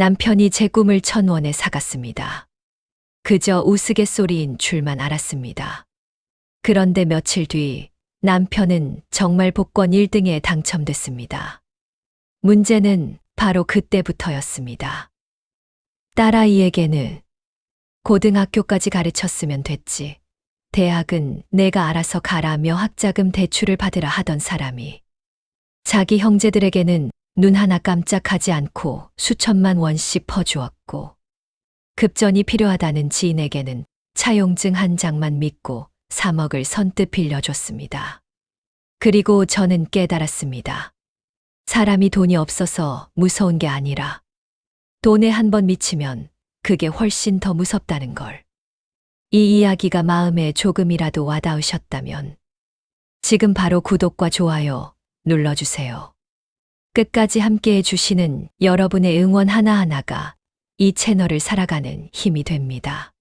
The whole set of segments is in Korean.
남편이 제 꿈을 1,000원에 사갔습니다. 그저 우스갯소리인 줄만 알았습니다. 그런데 며칠 뒤 남편은 정말 복권 1등에 당첨됐습니다. 문제는 바로 그때부터였습니다. 딸아이에게는 고등학교까지 가르쳤으면 됐지. 대학은 내가 알아서 가라며 학자금 대출을 받으라 하던 사람이 자기 형제들에게는 눈 하나 깜짝하지 않고 수천만 원씩 퍼주었고 급전이 필요하다는 지인에게는 차용증 한 장만 믿고 3억을 선뜻 빌려줬습니다. 그리고 저는 깨달았습니다. 사람이 돈이 없어서 무서운 게 아니라 돈에 한번 미치면 그게 훨씬 더 무섭다는 걸. 이 이야기가 마음에 조금이라도 와닿으셨다면 지금 바로 구독과 좋아요 눌러주세요. 끝까지 함께해 주시는 여러분의 응원 하나하나가 이 채널을 살아가는 힘이 됩니다.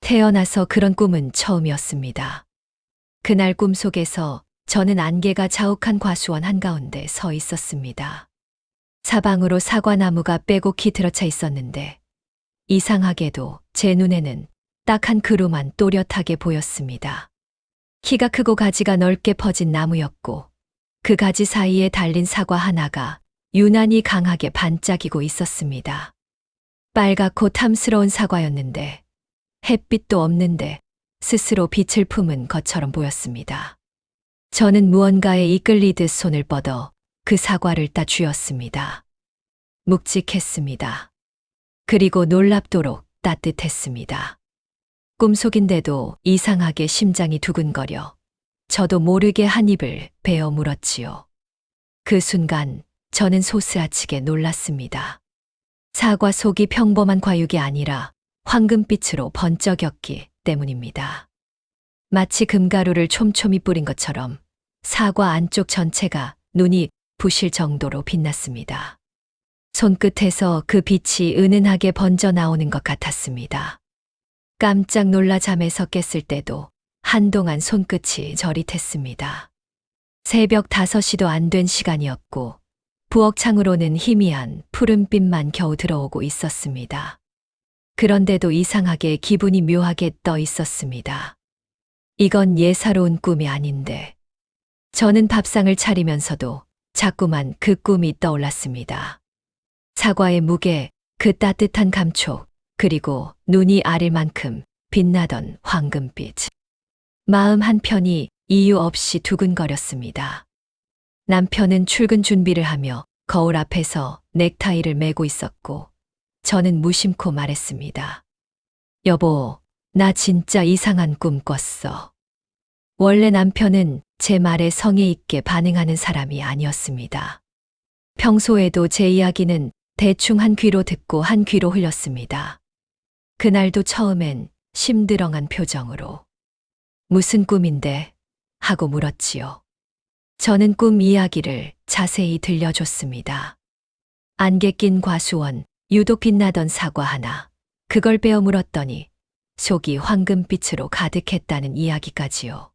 태어나서 그런 꿈은 처음이었습니다. 그날 꿈속에서 저는 안개가 자욱한 과수원 한가운데 서 있었습니다. 사방으로 사과나무가 빼곡히 들어차 있었는데 이상하게도 제 눈에는 딱 한 그루만 또렷하게 보였습니다. 키가 크고 가지가 넓게 퍼진 나무였고 그 가지 사이에 달린 사과 하나가 유난히 강하게 반짝이고 있었습니다. 빨갛고 탐스러운 사과였는데 햇빛도 없는데 스스로 빛을 품은 것처럼 보였습니다. 저는 무언가에 이끌리듯 손을 뻗어 그 사과를 따 쥐었습니다. 묵직했습니다. 그리고 놀랍도록 따뜻했습니다. 꿈속인데도 이상하게 심장이 두근거려 저도 모르게 한 입을 베어 물었지요. 그 순간 저는 소스라치게 놀랐습니다. 사과 속이 평범한 과육이 아니라 황금빛으로 번쩍였기 때문입니다. 마치 금가루를 촘촘히 뿌린 것처럼 사과 안쪽 전체가 눈이 부실 정도로 빛났습니다. 손끝에서 그 빛이 은은하게 번져 나오는 것 같았습니다. 깜짝 놀라 잠에서 깼을 때도 한동안 손끝이 저릿했습니다. 새벽 5시도 안 된 시간이었고 부엌창으로는 희미한 푸른빛만 겨우 들어오고 있었습니다. 그런데도 이상하게 기분이 묘하게 떠 있었습니다. 이건 예사로운 꿈이 아닌데 저는 밥상을 차리면서도 자꾸만 그 꿈이 떠올랐습니다. 사과의 무게, 그 따뜻한 감촉, 그리고 눈이 아릴 만큼 빛나던 황금빛. 마음 한편이 이유 없이 두근거렸습니다. 남편은 출근 준비를 하며 거울 앞에서 넥타이를 매고 있었고 저는 무심코 말했습니다. 여보, 나 진짜 이상한 꿈 꿨어. 원래 남편은 제 말에 성의 있게 반응하는 사람이 아니었습니다. 평소에도 제 이야기는 대충 한 귀로 듣고 한 귀로 흘렸습니다. 그날도 처음엔 심드렁한 표정으로 무슨 꿈인데? 하고 물었지요. 저는 꿈 이야기를 자세히 들려줬습니다. 안개 낀 과수원, 유독 빛나던 사과 하나, 그걸 빼어 물었더니 속이 황금빛으로 가득했다는 이야기까지요.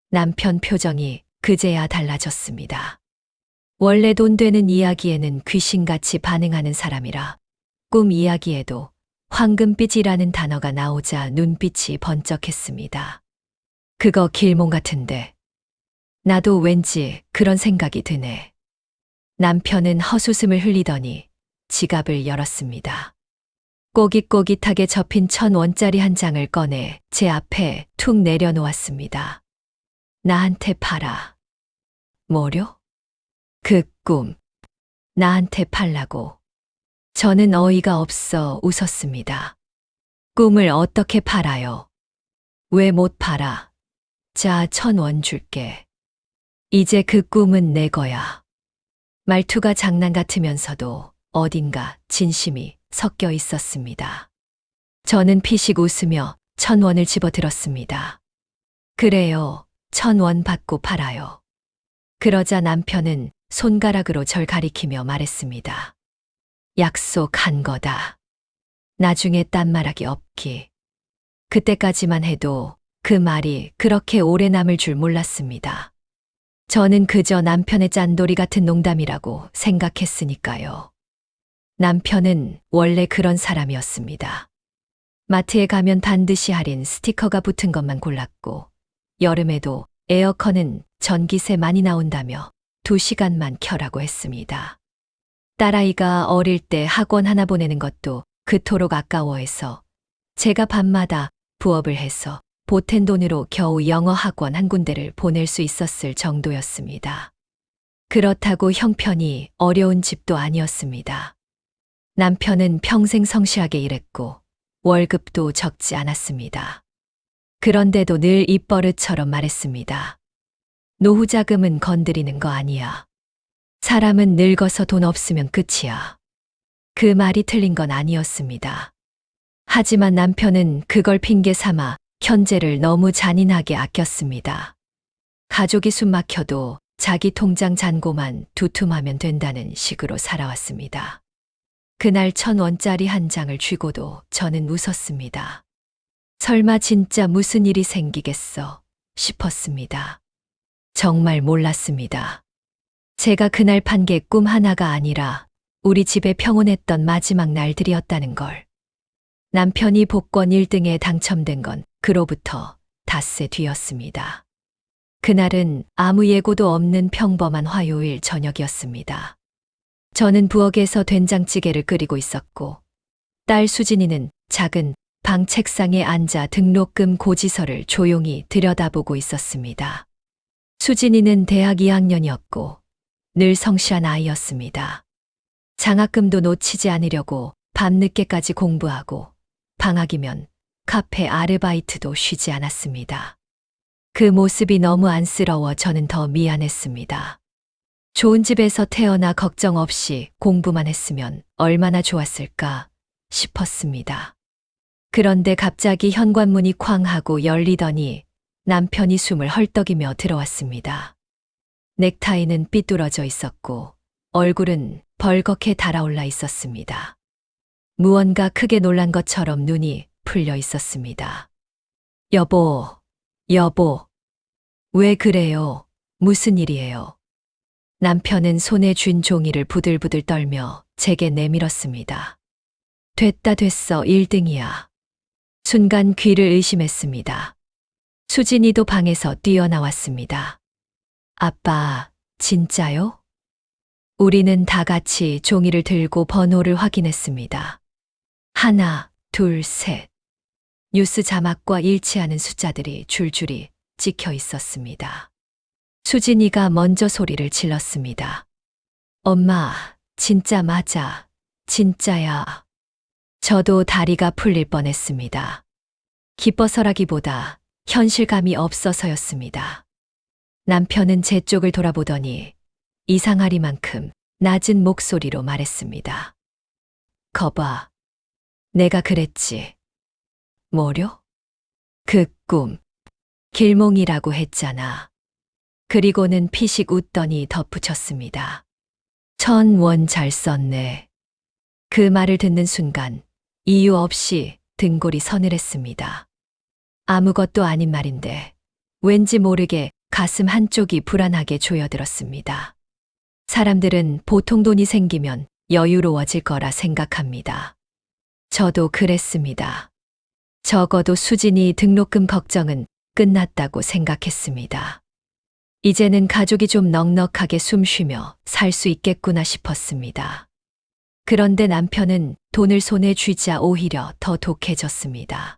남편 표정이 그제야 달라졌습니다. 원래 돈 되는 이야기에는 귀신같이 반응하는 사람이라 꿈 이야기에도 황금빛이라는 단어가 나오자 눈빛이 번쩍했습니다. 그거 길몽 같은데. 나도 왠지 그런 생각이 드네. 남편은 헛웃음을 흘리더니 지갑을 열었습니다. 꼬깃꼬깃하게 접힌 1,000원짜리 한 장을 꺼내 제 앞에 툭 내려놓았습니다. 나한테 팔아. 뭐려? 그 꿈. 나한테 팔라고. 저는 어이가 없어 웃었습니다. 꿈을 어떻게 팔아요? 왜 못 팔아? 자, 1,000원 줄게. 이제 그 꿈은 내 거야. 말투가 장난 같으면서도 어딘가 진심이 섞여 있었습니다. 저는 피식 웃으며 1,000원을 집어들었습니다. 그래요, 1,000원 받고 팔아요. 그러자 남편은 손가락으로 절 가리키며 말했습니다. 약속한 거다. 나중에 딴 말하기 없기. 그때까지만 해도 그 말이 그렇게 오래 남을 줄 몰랐습니다. 저는 그저 남편의 짠돌이 같은 농담이라고 생각했으니까요. 남편은 원래 그런 사람이었습니다. 마트에 가면 반드시 할인 스티커가 붙은 것만 골랐고, 여름에도 에어컨은 전기세 많이 나온다며 2시간만 켜라고 했습니다. 딸아이가 어릴 때 학원 하나 보내는 것도 그토록 아까워해서 제가 밤마다 부업을 해서 보탠 돈으로 겨우 영어 학원 한 군데를 보낼 수 있었을 정도였습니다. 그렇다고 형편이 어려운 집도 아니었습니다. 남편은 평생 성실하게 일했고 월급도 적지 않았습니다. 그런데도 늘 입버릇처럼 말했습니다. 노후 자금은 건드리는 거 아니야. 사람은 늙어서 돈 없으면 끝이야. 그 말이 틀린 건 아니었습니다. 하지만 남편은 그걸 핑계 삼아 현재를 너무 잔인하게 아꼈습니다. 가족이 숨 막혀도 자기 통장 잔고만 두툼하면 된다는 식으로 살아왔습니다. 그날 1,000원짜리 한 장을 쥐고도 저는 웃었습니다. 설마 진짜 무슨 일이 생기겠어 싶었습니다. 정말 몰랐습니다. 제가 그날 판 게 꿈 하나가 아니라 우리 집에 평온했던 마지막 날들이었다는 걸. 남편이 복권 1등에 당첨된 건 그로부터 닷새 뒤였습니다. 그날은 아무 예고도 없는 평범한 화요일 저녁이었습니다. 저는 부엌에서 된장찌개를 끓이고 있었고, 딸 수진이는 작은 방 책상에 앉아 등록금 고지서를 조용히 들여다보고 있었습니다. 수진이는 대학 2학년이었고 늘 성실한 아이였습니다. 장학금도 놓치지 않으려고 밤늦게까지 공부하고 방학이면 카페 아르바이트도 쉬지 않았습니다. 그 모습이 너무 안쓰러워 저는 더 미안했습니다. 좋은 집에서 태어나 걱정 없이 공부만 했으면 얼마나 좋았을까 싶었습니다. 그런데 갑자기 현관문이 쾅 하고 열리더니 남편이 숨을 헐떡이며 들어왔습니다. 넥타이는 삐뚤어져 있었고 얼굴은 벌겋게 달아올라 있었습니다. 무언가 크게 놀란 것처럼 눈이 풀려 있었습니다. 여보, 왜 그래요? 무슨 일이에요? 남편은 손에 쥔 종이를 부들부들 떨며 제게 내밀었습니다. 됐어, 1등이야. 순간 귀를 의심했습니다. 수진이도 방에서 뛰어나왔습니다. 아빠, 진짜요? 우리는 다 같이 종이를 들고 번호를 확인했습니다. 하나, 둘, 셋. 뉴스 자막과 일치하는 숫자들이 줄줄이 찍혀 있었습니다. 수진이가 먼저 소리를 질렀습니다. 엄마, 진짜 맞아. 진짜야. 저도 다리가 풀릴 뻔했습니다. 기뻐서라기보다 현실감이 없어서였습니다. 남편은 제 쪽을 돌아보더니 이상하리만큼 낮은 목소리로 말했습니다. 거봐, 내가 그랬지. 뭐려? 그 꿈, 길몽이라고 했잖아. 그리고는 피식 웃더니 덧붙였습니다. 1,000원 잘 썼네. 그 말을 듣는 순간 이유 없이 등골이 서늘했습니다. 아무것도 아닌 말인데 왠지 모르게 가슴 한쪽이 불안하게 조여들었습니다. 사람들은 보통 돈이 생기면 여유로워질 거라 생각합니다. 저도 그랬습니다. 적어도 수진이 등록금 걱정은 끝났다고 생각했습니다. 이제는 가족이 좀 넉넉하게 숨 쉬며 살 수 있겠구나 싶었습니다. 그런데 남편은 돈을 손에 쥐자 오히려 더 독해졌습니다.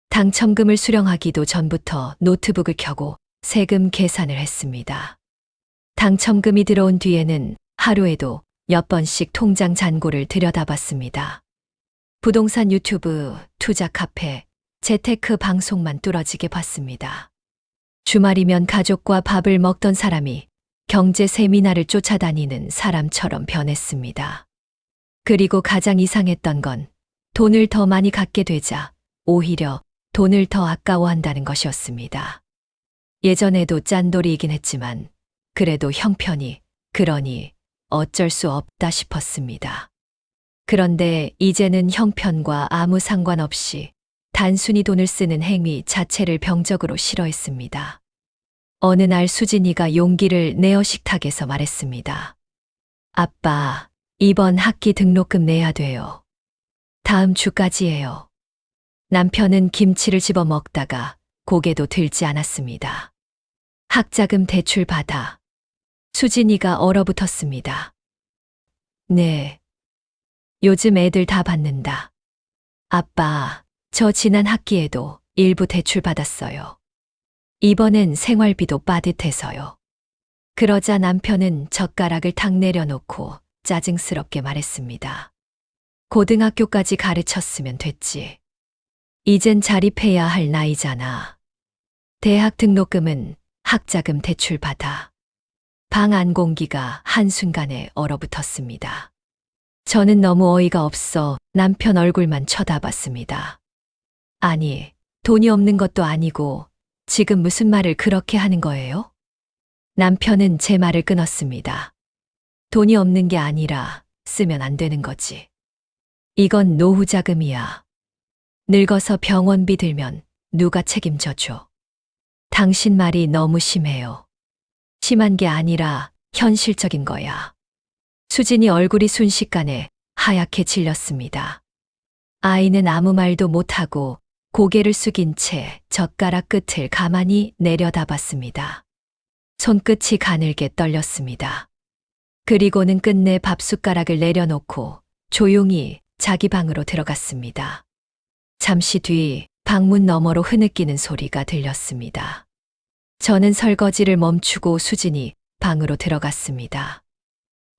당첨금을 수령하기도 전부터 노트북을 켜고 세금 계산을 했습니다. 당첨금이 들어온 뒤에는 하루에도 몇 번씩 통장 잔고를 들여다봤습니다. 부동산 유튜브, 투자 카페, 재테크 방송만 뚫어지게 봤습니다. 주말이면 가족과 밥을 먹던 사람이 경제 세미나를 쫓아다니는 사람처럼 변했습니다. 그리고 가장 이상했던 건 돈을 더 많이 갖게 되자 오히려 돈을 더 아까워한다는 것이었습니다. 예전에도 짠돌이이긴 했지만 그래도 형편이 그러니 어쩔 수 없다 싶었습니다. 그런데 이제는 형편과 아무 상관없이 단순히 돈을 쓰는 행위 자체를 병적으로 싫어했습니다. 어느 날 수진이가 용기를 내어 식탁에서 말했습니다. 아빠, 이번 학기 등록금 내야 돼요. 다음 주까지예요. 남편은 김치를 집어 먹다가 고개도 들지 않았습니다. 학자금 대출 받아. 수진이가 얼어붙었습니다. 네. 요즘 애들 다 받는다. 아빠, 저 지난 학기에도 일부 대출 받았어요. 이번엔 생활비도 빠듯해서요. 그러자 남편은 젓가락을 탁 내려놓고 짜증스럽게 말했습니다. 고등학교까지 가르쳤으면 됐지. 이젠 자립해야 할 나이잖아. 대학 등록금은 학자금 대출 받아. 방 안 공기가 한순간에 얼어붙었습니다. 저는 너무 어이가 없어 남편 얼굴만 쳐다봤습니다. 아니, 돈이 없는 것도 아니고 지금 무슨 말을 그렇게 하는 거예요? 남편은 제 말을 끊었습니다. 돈이 없는 게 아니라 쓰면 안 되는 거지. 이건 노후 자금이야. 늙어서 병원비 들면 누가 책임져 줘. 당신 말이 너무 심해요. 심한 게 아니라 현실적인 거야. 수진이 얼굴이 순식간에 하얗게 질렸습니다. 아이는 아무 말도 못하고 고개를 숙인 채 젓가락 끝을 가만히 내려다봤습니다. 손끝이 가늘게 떨렸습니다. 그리고는 끝내 밥숟가락을 내려놓고 조용히 자기 방으로 들어갔습니다. 잠시 뒤 방문 너머로 흐느끼는 소리가 들렸습니다. 저는 설거지를 멈추고 수진이 방으로 들어갔습니다.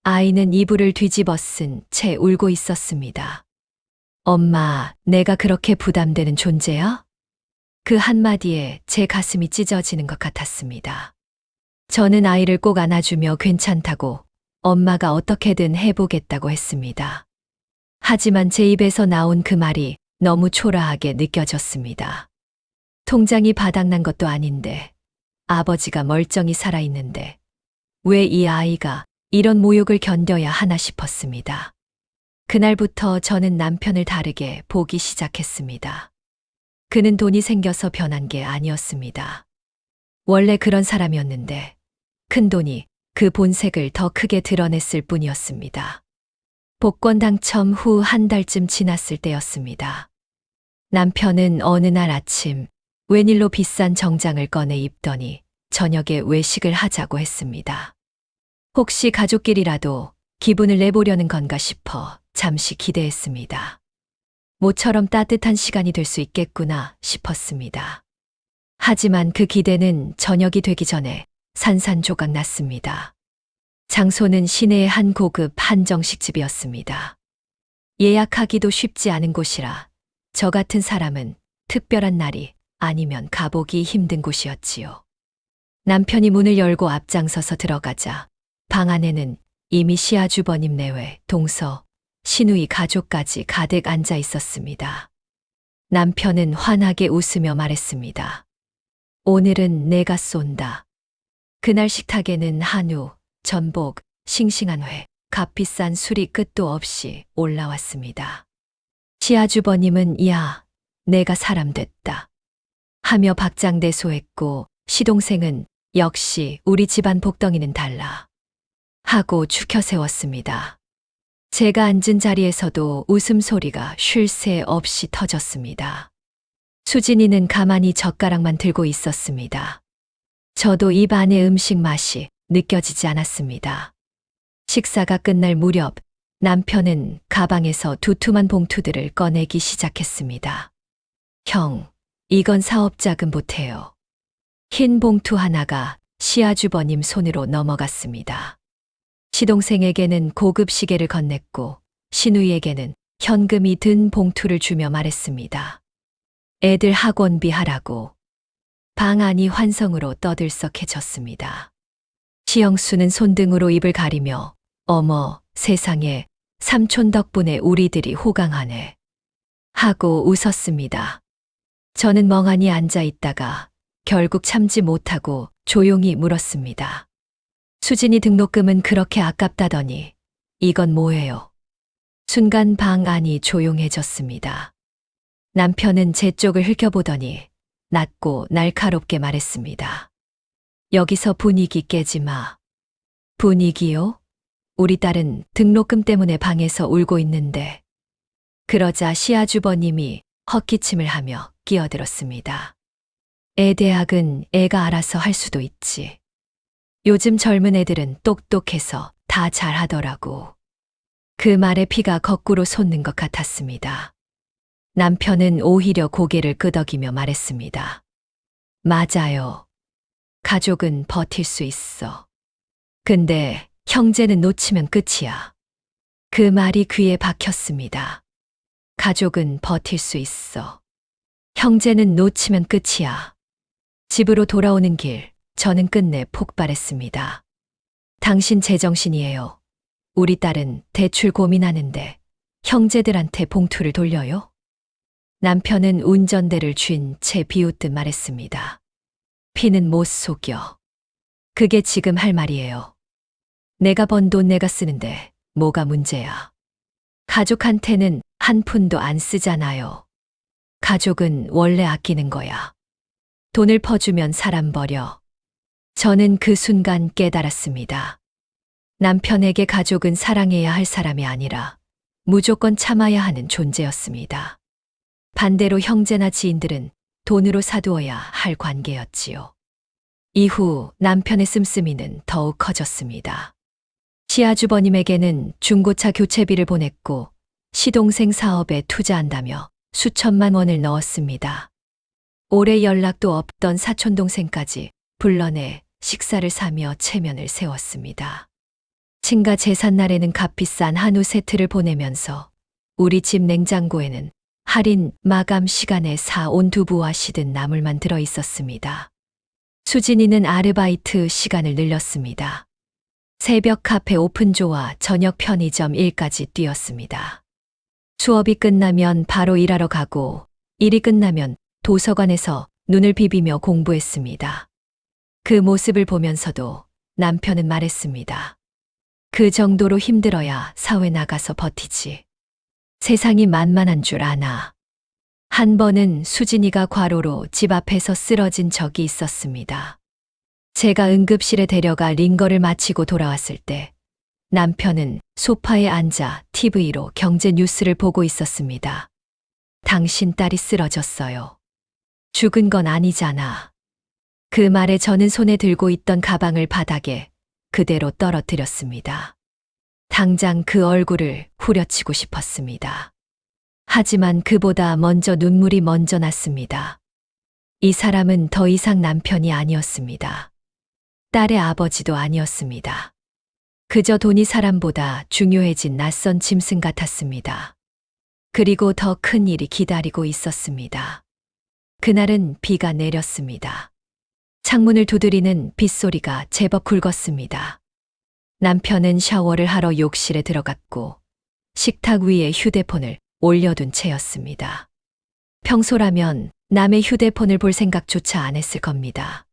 아이는 이불을 뒤집어 쓴 채 울고 있었습니다. 엄마, 내가 그렇게 부담되는 존재야? 그 한마디에 제 가슴이 찢어지는 것 같았습니다. 저는 아이를 꼭 안아주며 괜찮다고 엄마가 어떻게든 해보겠다고 했습니다. 하지만 제 입에서 나온 그 말이 너무 초라하게 느껴졌습니다. 통장이 바닥난 것도 아닌데, 아버지가 멀쩡히 살아있는데, 왜 이 아이가 이런 모욕을 견뎌야 하나 싶었습니다. 그날부터 저는 남편을 다르게 보기 시작했습니다. 그는 돈이 생겨서 변한 게 아니었습니다. 원래 그런 사람이었는데, 큰 돈이 그 본색을 더 크게 드러냈을 뿐이었습니다. 복권 당첨 후 한 달쯤 지났을 때였습니다. 남편은 어느 날 아침 웬일로 비싼 정장을 꺼내 입더니 저녁에 외식을 하자고 했습니다. 혹시 가족끼리라도 기분을 내보려는 건가 싶어 잠시 기대했습니다. 모처럼 따뜻한 시간이 될 수 있겠구나 싶었습니다. 하지만 그 기대는 저녁이 되기 전에 산산조각 났습니다. 장소는 시내의 한 고급 한정식집이었습니다. 예약하기도 쉽지 않은 곳이라 저 같은 사람은 특별한 날이 아니면 가보기 힘든 곳이었지요. 남편이 문을 열고 앞장서서 들어가자 방 안에는 이미 시아주버님 내외 동서, 시누이 가족까지 가득 앉아 있었습니다. 남편은 환하게 웃으며 말했습니다. 오늘은 내가 쏜다. 그날 식탁에는 한우, 전복, 싱싱한 회, 값비싼 술이 끝도 없이 올라왔습니다. 시아주버님은 야, 내가 사람 됐다 하며 박장대소했고 시동생은 역시 우리 집안 복덩이는 달라 하고 추켜 세웠습니다. 제가 앉은 자리에서도 웃음소리가 쉴 새 없이 터졌습니다. 수진이는 가만히 젓가락만 들고 있었습니다. 저도 입 안의 음식 맛이 느껴지지 않았습니다. 식사가 끝날 무렵 남편은 가방에서 두툼한 봉투들을 꺼내기 시작했습니다. 형, 이건 사업자금 보태요. 흰 봉투 하나가 시아주버님 손으로 넘어갔습니다. 시동생에게는 고급 시계를 건넸고 시누이에게는 현금이 든 봉투를 주며 말했습니다. 애들 학원비 하라고. 방 안이 환성으로 떠들썩해졌습니다. 시영수는 손등으로 입을 가리며 어머 세상에 삼촌 덕분에 우리들이 호강하네 하고 웃었습니다. 저는 멍하니 앉아 있다가 결국 참지 못하고 조용히 물었습니다. 수진이 등록금은 그렇게 아깝다더니 이건 뭐예요? 순간 방 안이 조용해졌습니다. 남편은 제 쪽을 흘겨보더니 낮고 날카롭게 말했습니다. 여기서 분위기 깨지 마. 분위기요? 우리 딸은 등록금 때문에 방에서 울고 있는데. 그러자 시아주버님이 헛기침을 하며 끼어들었습니다. 애 대학은 애가 알아서 할 수도 있지. 요즘 젊은 애들은 똑똑해서 다 잘하더라고. 그 말에 피가 거꾸로 솟는 것 같았습니다. 남편은 오히려 고개를 끄덕이며 말했습니다. 맞아요. 가족은 버틸 수 있어. 근데 형제는 놓치면 끝이야. 그 말이 귀에 박혔습니다. 가족은 버틸 수 있어. 형제는 놓치면 끝이야. 집으로 돌아오는 길, 저는 끝내 폭발했습니다. 당신 제정신이에요. 우리 딸은 대출 고민하는데 형제들한테 봉투를 돌려요? 남편은 운전대를 쥔 채 비웃듯 말했습니다. 피는 못 속여. 그게 지금 할 말이에요. 내가 번 돈 내가 쓰는데 뭐가 문제야. 가족한테는 한 푼도 안 쓰잖아요. 가족은 원래 아끼는 거야. 돈을 퍼주면 사람 버려. 저는 그 순간 깨달았습니다. 남편에게 가족은 사랑해야 할 사람이 아니라 무조건 참아야 하는 존재였습니다. 반대로 형제나 지인들은 돈으로 사두어야 할 관계였지요. 이후 남편의 씀씀이는 더욱 커졌습니다. 시아주버님에게는 중고차 교체비를 보냈고 시동생 사업에 투자한다며 수천만 원을 넣었습니다. 오래 연락도 없던 사촌동생까지 불러내 식사를 사며 체면을 세웠습니다. 친가 제삿날에는 값비싼 한우 세트를 보내면서 우리 집 냉장고에는 할인 마감 시간에 사온 두부와 시든 나물만 들어 있었습니다. 수진이는 아르바이트 시간을 늘렸습니다. 새벽 카페 오픈조와 저녁 편의점 일까지 뛰었습니다. 수업이 끝나면 바로 일하러 가고 일이 끝나면 도서관에서 눈을 비비며 공부했습니다. 그 모습을 보면서도 남편은 말했습니다. 그 정도로 힘들어야 사회 나가서 버티지. 세상이 만만한 줄 아나. 한 번은 수진이가 과로로 집 앞에서 쓰러진 적이 있었습니다. 제가 응급실에 데려가 링거를 마치고 돌아왔을 때 남편은 소파에 앉아 TV로 경제 뉴스를 보고 있었습니다. 당신 딸이 쓰러졌어요. 죽은 건 아니잖아. 그 말에 저는 손에 들고 있던 가방을 바닥에 그대로 떨어뜨렸습니다. 당장 그 얼굴을 후려치고 싶었습니다. 하지만 그보다 먼저 눈물이 먼저 났습니다. 이 사람은 더 이상 남편이 아니었습니다. 딸의 아버지도 아니었습니다. 그저 돈이 사람보다 중요해진 낯선 짐승 같았습니다. 그리고 더 큰 일이 기다리고 있었습니다. 그날은 비가 내렸습니다. 창문을 두드리는 빗소리가 제법 굵었습니다. 남편은 샤워를 하러 욕실에 들어갔고 식탁 위에 휴대폰을 올려둔 채였습니다. 평소라면 남의 휴대폰을 볼 생각조차 안 했을 겁니다.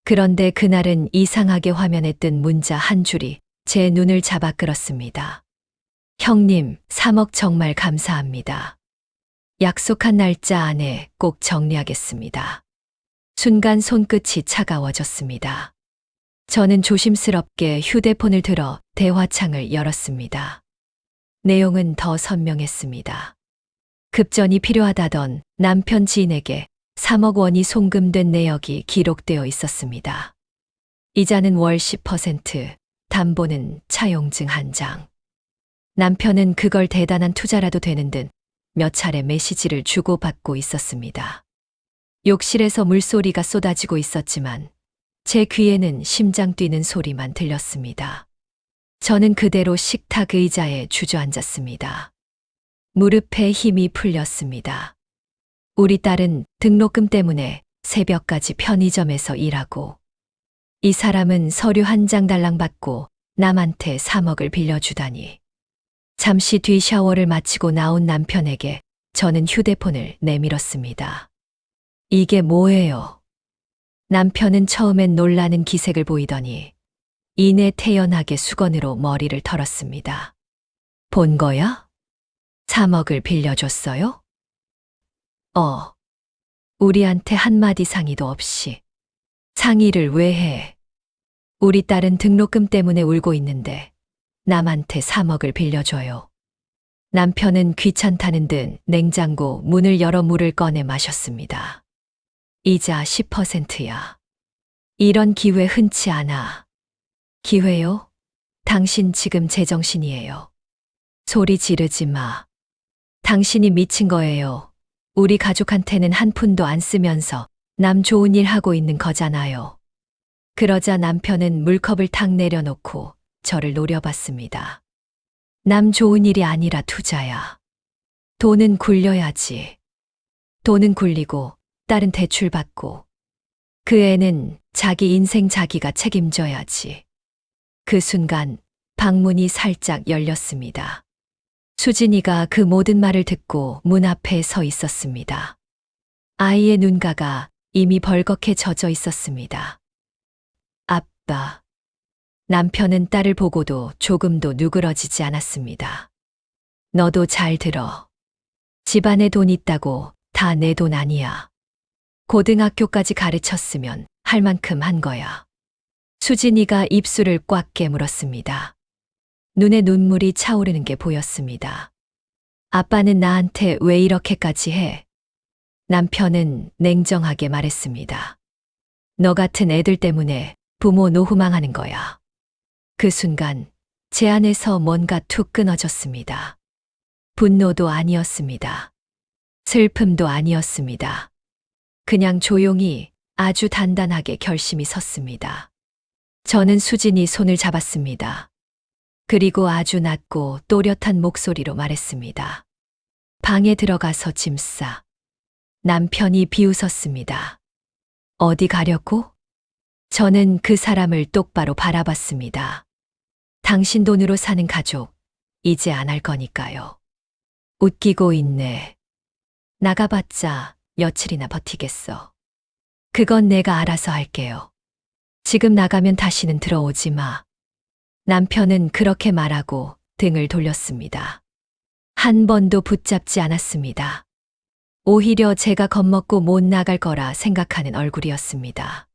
그런데 그날은 이상하게 화면에 뜬 문자 한 줄이 제 눈을 잡아 끌었습니다. 형님, 3억 정말 감사합니다. 약속한 날짜 안에 꼭 정리하겠습니다. 순간 손끝이 차가워졌습니다. 저는 조심스럽게 휴대폰을 들어 대화창을 열었습니다. 내용은 더 선명했습니다. 급전이 필요하다던 남편 지인에게 3억 원이 송금된 내역이 기록되어 있었습니다. 이자는 월 10%, 담보는 차용증 한 장. 남편은 그걸 대단한 투자라도 되는 듯 몇 차례 메시지를 주고받고 있었습니다. 욕실에서 물소리가 쏟아지고 있었지만 제 귀에는 심장 뛰는 소리만 들렸습니다. 저는 그대로 식탁 의자에 주저앉았습니다. 무릎에 힘이 풀렸습니다. 우리 딸은 등록금 때문에 새벽까지 편의점에서 일하고 이 사람은 서류 한 장 달랑 받고 남한테 3억을 빌려주다니. 잠시 뒤 샤워를 마치고 나온 남편에게 저는 휴대폰을 내밀었습니다. 이게 뭐예요? 남편은 처음엔 놀라는 기색을 보이더니 이내 태연하게 수건으로 머리를 털었습니다. 본 거야? 3억을 빌려줬어요? 우리한테 한마디 상의도 없이. 상의를 왜 해? 우리 딸은 등록금 때문에 울고 있는데 남한테 3억을 빌려줘요. 남편은 귀찮다는 듯 냉장고 문을 열어 물을 꺼내 마셨습니다. 이자 10%야. 이런 기회 흔치 않아. 기회요? 당신 지금 제정신이에요. 소리 지르지 마. 당신이 미친 거예요. 우리 가족한테는 한 푼도 안 쓰면서 남 좋은 일 하고 있는 거잖아요. 그러자 남편은 물컵을 탁 내려놓고 저를 노려봤습니다. 남 좋은 일이 아니라 투자야. 돈은 굴려야지. 돈은 굴리고 딸은 대출받고 그 애는 자기 인생 자기가 책임져야지. 그 순간 방문이 살짝 열렸습니다. 수진이가 그 모든 말을 듣고 문 앞에 서 있었습니다. 아이의 눈가가 이미 벌겋게 젖어 있었습니다. 아빠. 남편은 딸을 보고도 조금도 누그러지지 않았습니다. 너도 잘 들어. 집안에 돈 있다고 다 내 돈 아니야. 고등학교까지 가르쳤으면 할 만큼 한 거야. 수진이가 입술을 꽉 깨물었습니다. 눈에 눈물이 차오르는 게 보였습니다. 아빠는 나한테 왜 이렇게까지 해? 남편은 냉정하게 말했습니다. 너 같은 애들 때문에 부모 노후망하는 거야. 그 순간 제 안에서 뭔가 툭 끊어졌습니다. 분노도 아니었습니다. 슬픔도 아니었습니다. 그냥 조용히 아주 단단하게 결심이 섰습니다. 저는 수진이 손을 잡았습니다. 그리고 아주 낮고 또렷한 목소리로 말했습니다. 방에 들어가서 짐 싸. 남편이 비웃었습니다. 어디 가려고? 저는 그 사람을 똑바로 바라봤습니다. 당신 돈으로 사는 가족, 이제 안 할 거니까요. 웃기고 있네. 나가봤자 며칠이나 버티겠어. 그건 내가 알아서 할게요. 지금 나가면 다시는 들어오지 마. 남편은 그렇게 말하고 등을 돌렸습니다. 한 번도 붙잡지 않았습니다. 오히려 제가 겁먹고 못 나갈 거라 생각하는 얼굴이었습니다.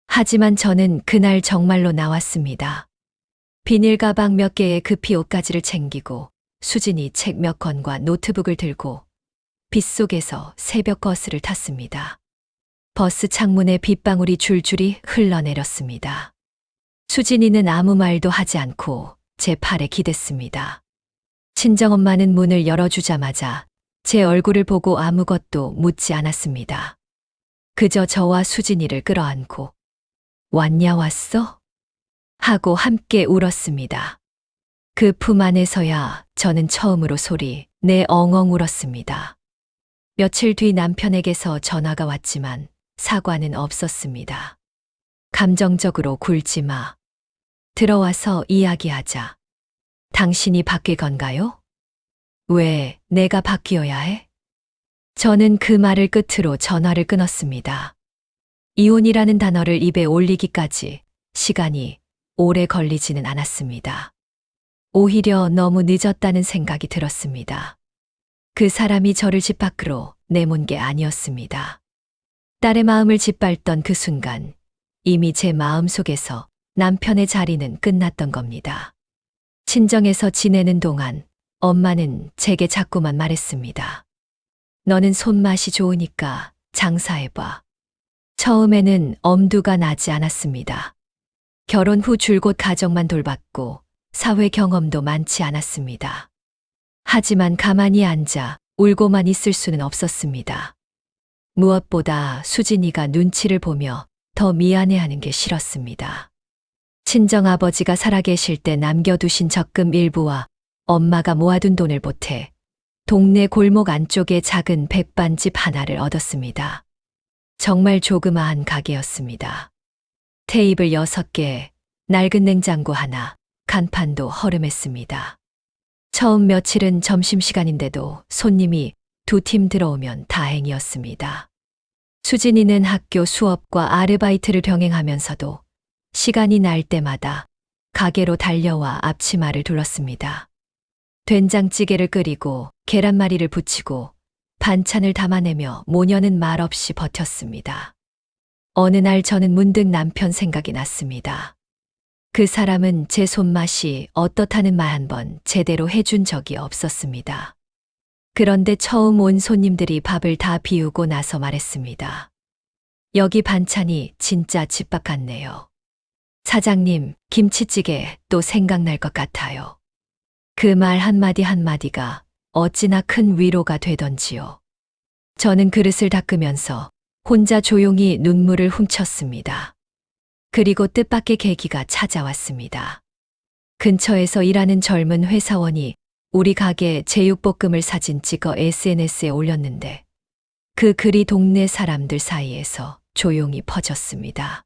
하지만 저는 그날 정말로 나왔습니다. 비닐 가방 몇 개에 급히 옷가지를 챙기고 수진이 책 몇 권과 노트북을 들고 빗속에서 새벽 버스를 탔습니다. 버스 창문에 빗방울이 줄줄이 흘러내렸습니다. 수진이는 아무 말도 하지 않고 제 팔에 기댔습니다. 친정엄마는 문을 열어주자마자 제 얼굴을 보고 아무것도 묻지 않았습니다. 그저 저와 수진이를 끌어안고 왔냐 왔어? 하고 함께 울었습니다. 그 품 안에서야 저는 처음으로 소리 내 엉엉 울었습니다. 며칠 뒤 남편에게서 전화가 왔지만 사과는 없었습니다. 감정적으로 굴지 마. 들어와서 이야기하자. 당신이 바뀔 건가요? 왜 내가 바뀌어야 해? 저는 그 말을 끝으로 전화를 끊었습니다. 이혼이라는 단어를 입에 올리기까지 시간이 오래 걸리지는 않았습니다. 오히려 너무 늦었다는 생각이 들었습니다. 그 사람이 저를 집 밖으로 내몬 게 아니었습니다. 딸의 마음을 짓밟던 그 순간 이미 제 마음속에서 남편의 자리는 끝났던 겁니다. 친정에서 지내는 동안 엄마는 제게 자꾸만 말했습니다. 너는 손맛이 좋으니까 장사해봐. 처음에는 엄두가 나지 않았습니다. 결혼 후 줄곧 가정만 돌봤고 사회 경험도 많지 않았습니다. 하지만 가만히 앉아 울고만 있을 수는 없었습니다. 무엇보다 수진이가 눈치를 보며 더 미안해하는 게 싫었습니다. 친정아버지가 살아계실 때 남겨두신 적금 일부와 엄마가 모아둔 돈을 보태 동네 골목 안쪽에 작은 백반집 하나를 얻었습니다. 정말 조그마한 가게였습니다. 테이블 6개, 낡은 냉장고 하나, 간판도 허름했습니다. 처음 며칠은 점심시간인데도 손님이 2팀 들어오면 다행이었습니다. 수진이는 학교 수업과 아르바이트를 병행하면서도 시간이 날 때마다 가게로 달려와 앞치마를 둘렀습니다. 된장찌개를 끓이고 계란말이를 부치고 반찬을 담아내며 모녀는 말없이 버텼습니다. 어느 날 저는 문득 남편 생각이 났습니다. 그 사람은 제 손맛이 어떻다는 말 한 번 제대로 해준 적이 없었습니다. 그런데 처음 온 손님들이 밥을 다 비우고 나서 말했습니다. 여기 반찬이 진짜 집밥 같네요. 사장님, 김치찌개 또 생각날 것 같아요. 그 말 한마디 한마디가 어찌나 큰 위로가 되던지요. 저는 그릇을 닦으면서 혼자 조용히 눈물을 훔쳤습니다. 그리고 뜻밖의 계기가 찾아왔습니다. 근처에서 일하는 젊은 회사원이 우리 가게 제육볶음을 사진 찍어 SNS에 올렸는데 그 글이 동네 사람들 사이에서 조용히 퍼졌습니다.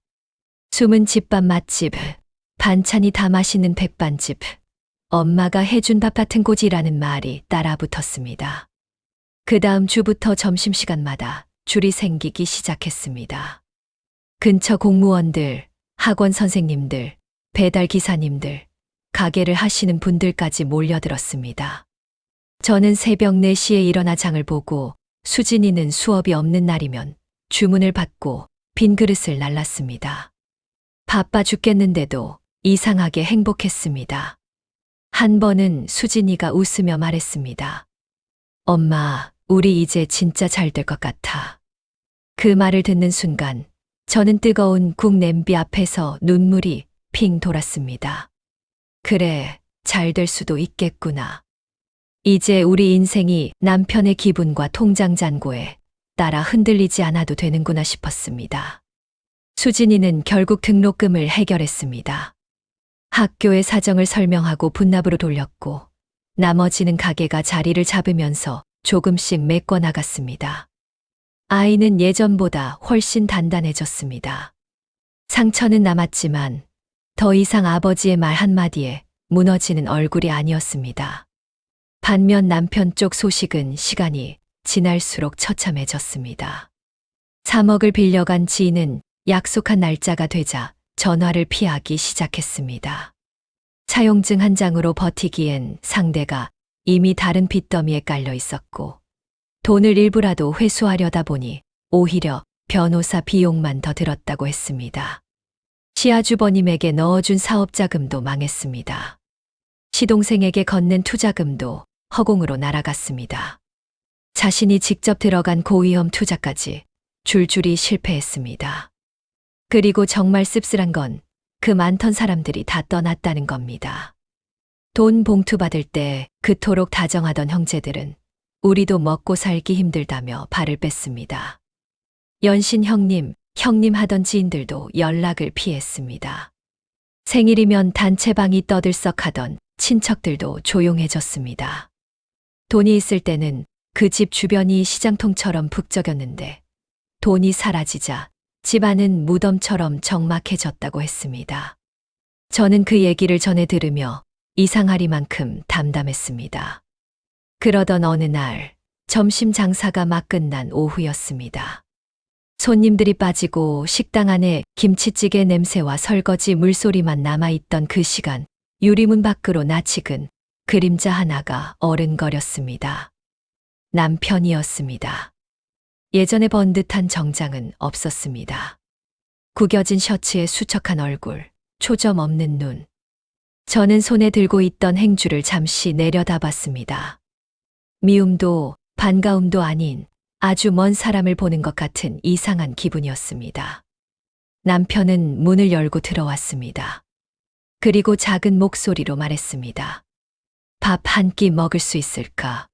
숨은 집밥 맛집, 반찬이 다 맛있는 백반집, 엄마가 해준 밥 같은 곳이라는 말이 따라 붙었습니다. 그 다음 주부터 점심시간마다 줄이 생기기 시작했습니다. 근처 공무원들, 학원 선생님들, 배달 기사님들, 가게를 하시는 분들까지 몰려들었습니다. 저는 새벽 4시에 일어나 장을 보고 수진이는 수업이 없는 날이면 주문을 받고 빈 그릇을 날랐습니다. 바빠 죽겠는데도 이상하게 행복했습니다. 한 번은 수진이가 웃으며 말했습니다. 엄마, 우리 이제 진짜 잘 될 것 같아. 그 말을 듣는 순간 저는 뜨거운 국 냄비 앞에서 눈물이 핑 돌았습니다. 그래, 잘 될 수도 있겠구나. 이제 우리 인생이 남편의 기분과 통장 잔고에 따라 흔들리지 않아도 되는구나 싶었습니다. 수진이는 결국 등록금을 해결했습니다. 학교의 사정을 설명하고 분납으로 돌렸고 나머지는 가게가 자리를 잡으면서 조금씩 메꿔 나갔습니다. 아이는 예전보다 훨씬 단단해졌습니다. 상처는 남았지만 더 이상 아버지의 말 한마디에 무너지는 얼굴이 아니었습니다. 반면 남편 쪽 소식은 시간이 지날수록 처참해졌습니다. 3억을 빌려간 지인은 약속한 날짜가 되자 전화를 피하기 시작했습니다. 차용증 한 장으로 버티기엔 상대가 이미 다른 빚더미에 깔려 있었고 돈을 일부라도 회수하려다 보니 오히려 변호사 비용만 더 들었다고 했습니다. 시아주버님에게 넣어준 사업자금도 망했습니다. 시동생에게 건넨 투자금도 허공으로 날아갔습니다. 자신이 직접 들어간 고위험 투자까지 줄줄이 실패했습니다. 그리고 정말 씁쓸한 건 그 많던 사람들이 다 떠났다는 겁니다. 돈 봉투 받을 때 그토록 다정하던 형제들은 우리도 먹고 살기 힘들다며 발을 뺐습니다. 연신 형님 하던 지인들도 연락을 피했습니다. 생일이면 단체방이 떠들썩하던 친척들도 조용해졌습니다. 돈이 있을 때는 그 집 주변이 시장통처럼 북적였는데 돈이 사라지자 집안은 무덤처럼 적막해졌다고 했습니다. 저는 그 얘기를 전해 들으며 이상하리만큼 담담했습니다. 그러던 어느 날 점심 장사가 막 끝난 오후였습니다. 손님들이 빠지고 식당 안에 김치찌개 냄새와 설거지 물소리만 남아있던 그 시간 유리문 밖으로 낯익은 그림자 하나가 어른거렸습니다. 남편이었습니다. 예전에 번듯한 정장은 없었습니다. 구겨진 셔츠에 수척한 얼굴, 초점 없는 눈. 저는 손에 들고 있던 행주를 잠시 내려다봤습니다. 미움도 반가움도 아닌 아주 먼 사람을 보는 것 같은 이상한 기분이었습니다. 남편은 문을 열고 들어왔습니다. 그리고 작은 목소리로 말했습니다. 밥 한 끼 먹을 수 있을까?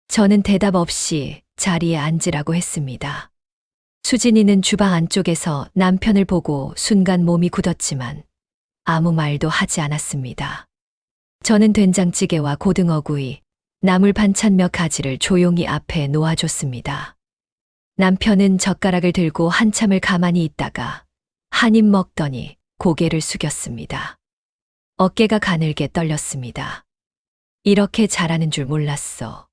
저는 대답 없이 자리에 앉으라고 했습니다. 수진이는 주방 안쪽에서 남편을 보고 순간 몸이 굳었지만 아무 말도 하지 않았습니다. 저는 된장찌개와 고등어구이, 나물 반찬 몇 가지를 조용히 앞에 놓아줬습니다. 남편은 젓가락을 들고 한참을 가만히 있다가 한 입 먹더니 고개를 숙였습니다. 어깨가 가늘게 떨렸습니다. 이렇게 잘하는 줄 몰랐어.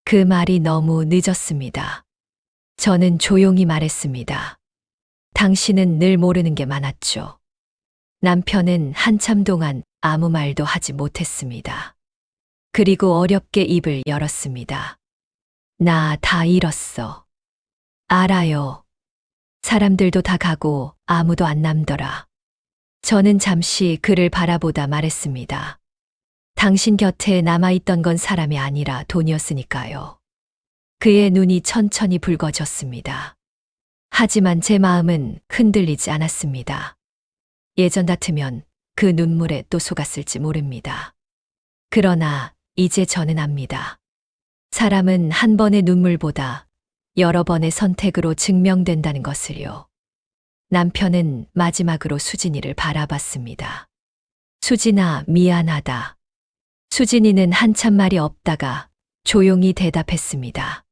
그 말이 너무 늦었습니다. 저는 조용히 말했습니다. 당신은 늘 모르는 게 많았죠. 남편은 한참 동안 아무 말도 하지 못했습니다. 그리고 어렵게 입을 열었습니다. 나 다 잃었어. 알아요. 사람들도 다 가고 아무도 안 남더라. 저는 잠시 그를 바라보다 말했습니다. 당신 곁에 남아있던 건 사람이 아니라 돈이었으니까요. 그의 눈이 천천히 붉어졌습니다. 하지만 제 마음은 흔들리지 않았습니다. 예전 같으면 그 눈물에 또 속았을지 모릅니다. 그러나 이제 저는 압니다. 사람은 한 번의 눈물보다 여러 번의 선택으로 증명된다는 것을요. 남편은 마지막으로 수진이를 바라봤습니다. 수진아, 미안하다. 수진이는 한참 말이 없다가 조용히 대답했습니다.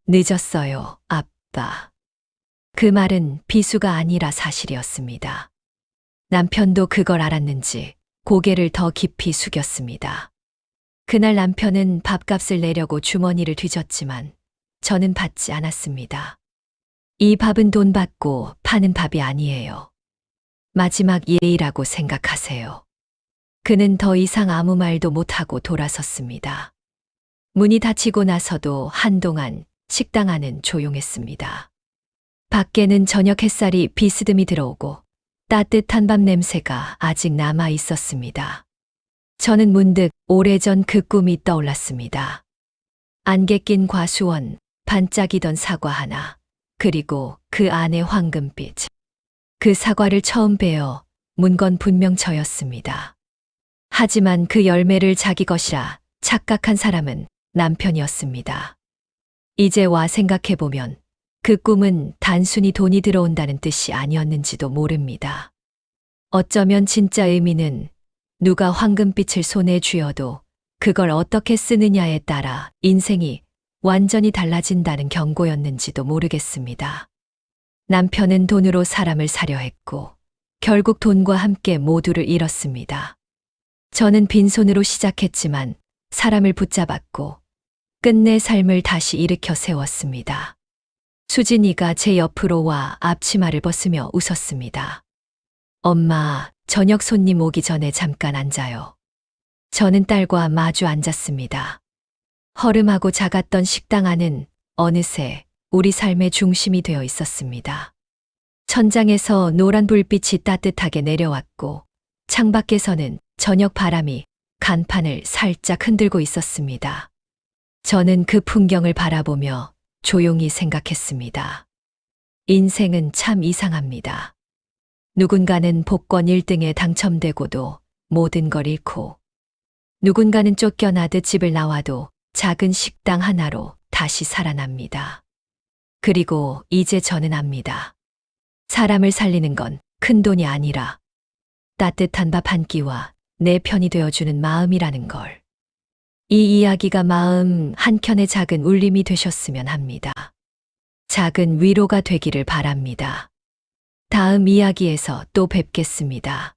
늦었어요, 아빠. 그 말은 비수가 아니라 사실이었습니다. 남편도 그걸 알았는지 고개를 더 깊이 숙였습니다. 그날 남편은 밥값을 내려고 주머니를 뒤졌지만 저는 받지 않았습니다. 이 밥은 돈 받고 파는 밥이 아니에요. 마지막 예의라고 생각하세요. 그는 더 이상 아무 말도 못하고 돌아섰습니다. 문이 닫히고 나서도 한동안 식당 안은 조용했습니다. 밖에는 저녁 햇살이 비스듬히 들어오고 따뜻한 밥 냄새가 아직 남아 있었습니다. 저는 문득 오래전 그 꿈이 떠올랐습니다. 안개 낀 과수원, 반짝이던 사과 하나, 그리고 그 안에 황금빛. 그 사과를 처음 베어 문 건 분명 저였습니다. 하지만 그 열매를 자기 것이라 착각한 사람은 남편이었습니다. 이제 와 생각해보면 그 꿈은 단순히 돈이 들어온다는 뜻이 아니었는지도 모릅니다. 어쩌면 진짜 의미는 누가 황금빛을 손에 쥐어도 그걸 어떻게 쓰느냐에 따라 인생이 완전히 달라진다는 경고였는지도 모르겠습니다. 남편은 돈으로 사람을 사려 했고 결국 돈과 함께 모두를 잃었습니다. 저는 빈손으로 시작했지만 사람을 붙잡았고 끝내 삶을 다시 일으켜 세웠습니다. 수진이가 제 옆으로 와 앞치마를 벗으며 웃었습니다. 엄마, 저녁 손님 오기 전에 잠깐 앉아요. 저는 딸과 마주 앉았습니다. 허름하고 작았던 식당 안은 어느새 우리 삶의 중심이 되어 있었습니다. 천장에서 노란 불빛이 따뜻하게 내려왔고 창밖에서는 저녁 바람이 간판을 살짝 흔들고 있었습니다. 저는 그 풍경을 바라보며 조용히 생각했습니다. 인생은 참 이상합니다. 누군가는 복권 1등에 당첨되고도 모든 걸 잃고, 누군가는 쫓겨나듯 집을 나와도 작은 식당 하나로 다시 살아납니다. 그리고 이제 저는 압니다. 사람을 살리는 건 큰 돈이 아니라 따뜻한 밥 한 끼와 내 편이 되어주는 마음이라는 걸. 이 이야기가 마음 한켠의 작은 울림이 되셨으면 합니다. 작은 위로가 되기를 바랍니다. 다음 이야기에서 또 뵙겠습니다.